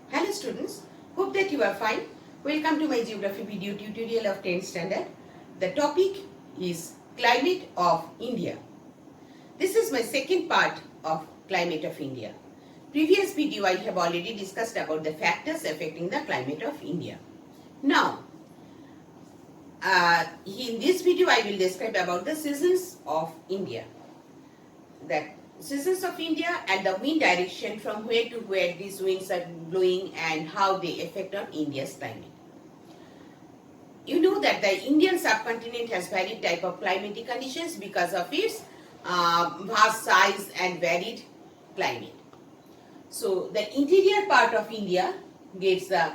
Hello students, hope that you are fine. Welcome to my geography video tutorial of 10th standard. The topic is climate of India. This is my second part of climate of India. Previous video I have already discussed about the factors affecting the climate of India. Now, in this video I will describe about the seasons of India. The seasons of India and the wind direction from where to where these winds are blowing and how they affect on India's climate. You know that the Indian subcontinent has varied type of climatic conditions because of its vast size and varied climate. So the interior part of India gets the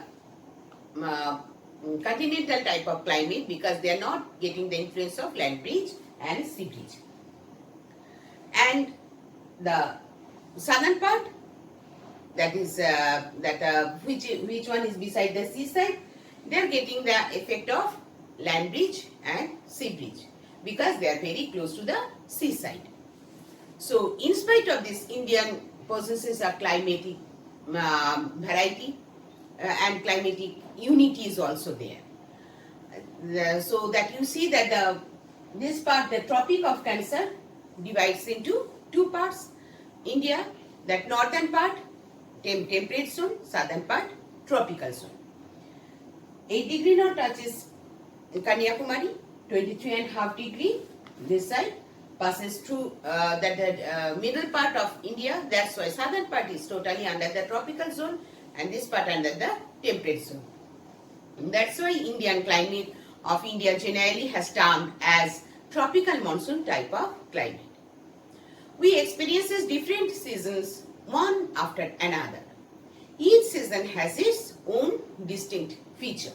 continental type of climate because they are not getting the influence of land bridge and sea bridge. And the southern part, that is which one is beside the seaside, they are getting the effect of land bridge and sea bridge because they are very close to the seaside. So in spite of this, Indian possesses a climatic variety and climatic unity is also there. So that you see that this part, the Tropic of Cancer, divides into two parts. India, that northern part, temperate zone, southern part, tropical zone. 8 degree north touches Kanyakumari, 23.5 degree this side, passes through the middle part of India. That's why southern part is totally under the tropical zone and this part under the temperate zone. And that's why Indian climate of India generally has termed as tropical monsoon type of climate. We experiences different seasons one after another. Each season has its own distinct feature.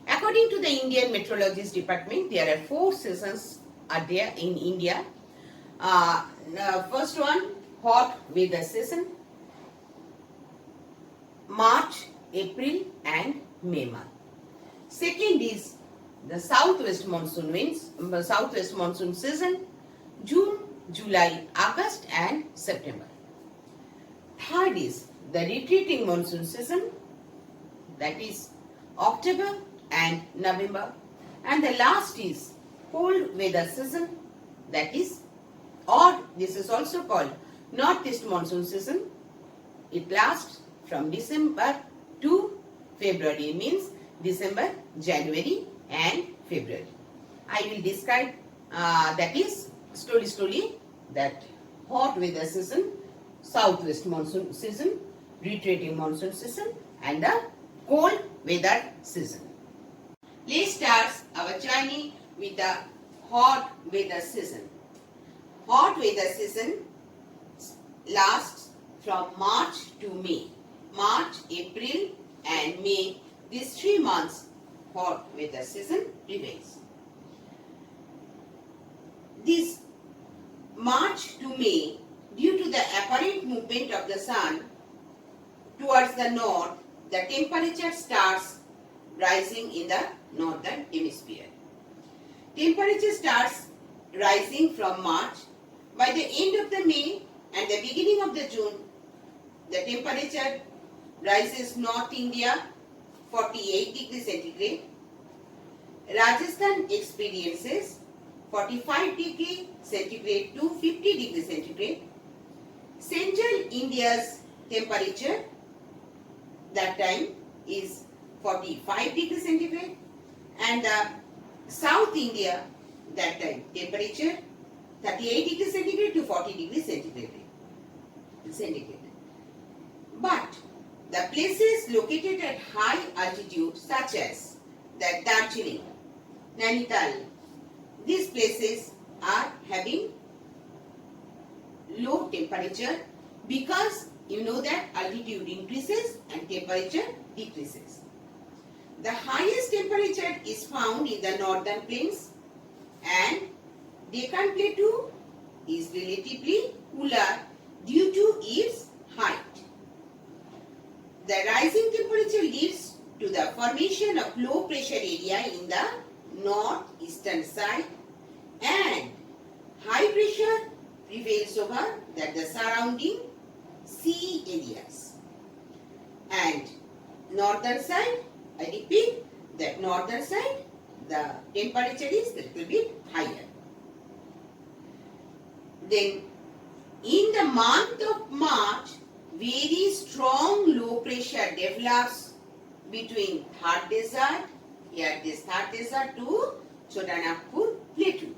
According to the Indian Meteorologist Department, there are 4 seasons are there in India. First one, hot weather season, March, April and May month. Second is the southwest monsoon winds, southwest monsoon season, June, July, August and September. Third is the retreating monsoon season, that is October and November. And the last is cold weather season, that is, or this is also called northeast monsoon season. It lasts from December to February, means December, January and February. I will describe that is slowly that hot weather season, southwest monsoon season, retreating monsoon season and the cold weather season. Let's start our journey with the hot weather season. Hot weather season lasts from March to May. March, April and May, these 3 months hot weather season prevails. This March to May, due to the apparent movement of the sun towards the north, the temperature starts rising in the northern hemisphere. Temperature starts rising from March. By the end of the May and the beginning of the June, the temperature rises North India 48 degrees centigrade. Rajasthan experiences 45 degree centigrade to 50 degree centigrade. Central India's temperature that time is 45 degree centigrade and South India that time temperature 38 degree centigrade to 40 degree centigrade. But the places located at high altitude such as the Darjeeling, Nainital, these places are having low temperature because you know that altitude increases and temperature decreases. The highest temperature is found in the northern plains and Deccan Plateau is relatively cooler due to its height. The rising temperature leads to the formation of low pressure area in the northeastern side and high pressure prevails over the surrounding sea areas. And northern side, I repeat, that northern side, the temperature is a little bit higher. Then, in the month of March, very strong low pressure develops between Thar Desert, here this Thar Desert to Chotanagpur Plateau.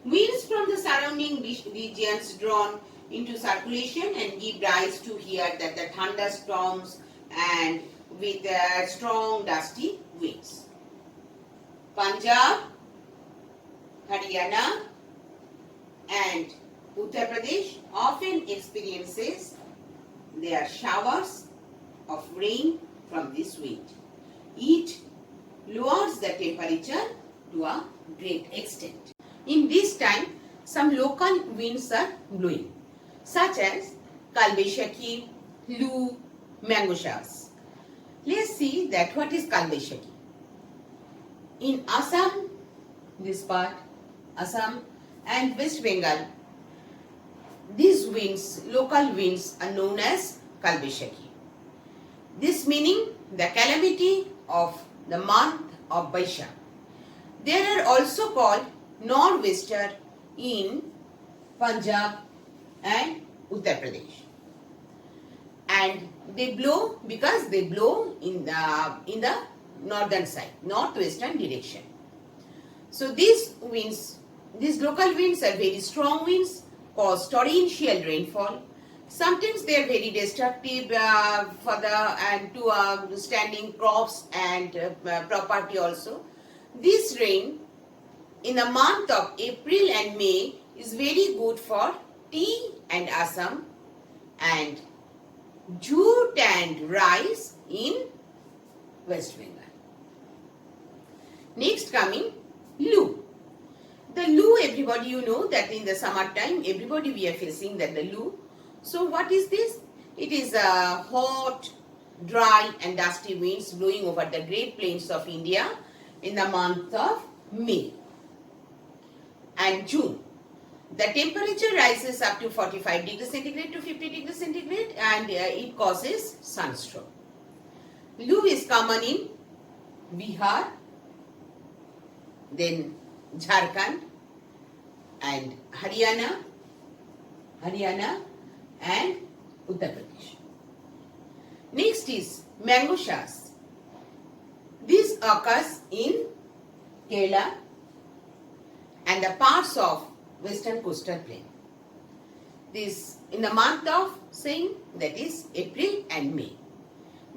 Winds from the surrounding regions drawn into circulation and give rise to here that the thunderstorms and with strong dusty winds. Punjab, Haryana and Uttar Pradesh often experiences their showers of rain from this wind. It lowers the temperature to a great extent. In this time, some local winds are blowing, such as Kalbaishaki, Lu, mango showers. Let's see that what is Kalbaishaki. In Assam, this part, Assam and West Bengal, these winds, local winds are known as Kalbaishaki. This meaning the calamity of the month of Baishakh. They are also called nor'wester in Punjab and Uttar Pradesh. And they blow because they blow in the northern side, northwestern direction. So these winds, these local winds are very strong winds, cause torrential rainfall. Sometimes they are very destructive for to standing crops and property also. This rain in the month of April and May is very good for tea and Assam, and jute and rice in West Bengal. Next coming Lu. The Lu, everybody you know that in the summertime everybody we are facing that the Lu. So what is this? It is hot, dry and dusty winds blowing over the Great Plains of India in the month of May and June. The temperature rises up to 45 degrees centigrade to 50 degrees centigrade and it causes sunstroke. Lu is common in Bihar, then Jharkhand and Haryana and Uttar Pradesh. Next is mango showers. This occurs in Kerala and the parts of western coastal plain. This in the month of saying that is April and May.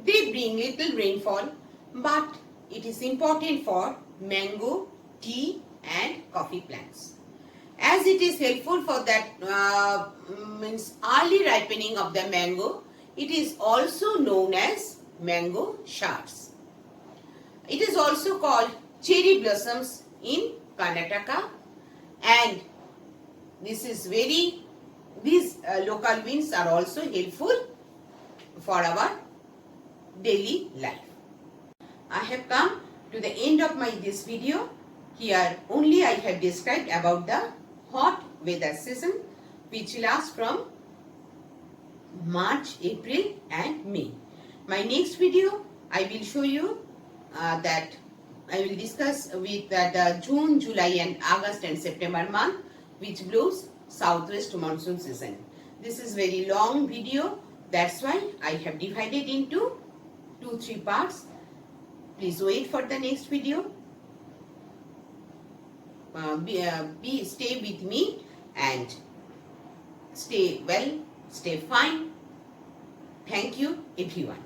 They bring little rainfall, but it is important for mango, tea and coffee plants. As it is helpful for that means early ripening of the mango, it is also known as mango showers. It is also called cherry blossoms in Karnataka, and these local winds are also helpful for our daily life. I have come to the end of this video. Here only I have described about the hot weather season which lasts from March, April and May. My next video I will show you that I will discuss with the June, July and August and September month which blows southwest monsoon season. This is very long video, that's why I have divided into 2-3 parts. Please wait for the next video. Stay with me and stay well, stay fine. Thank you everyone.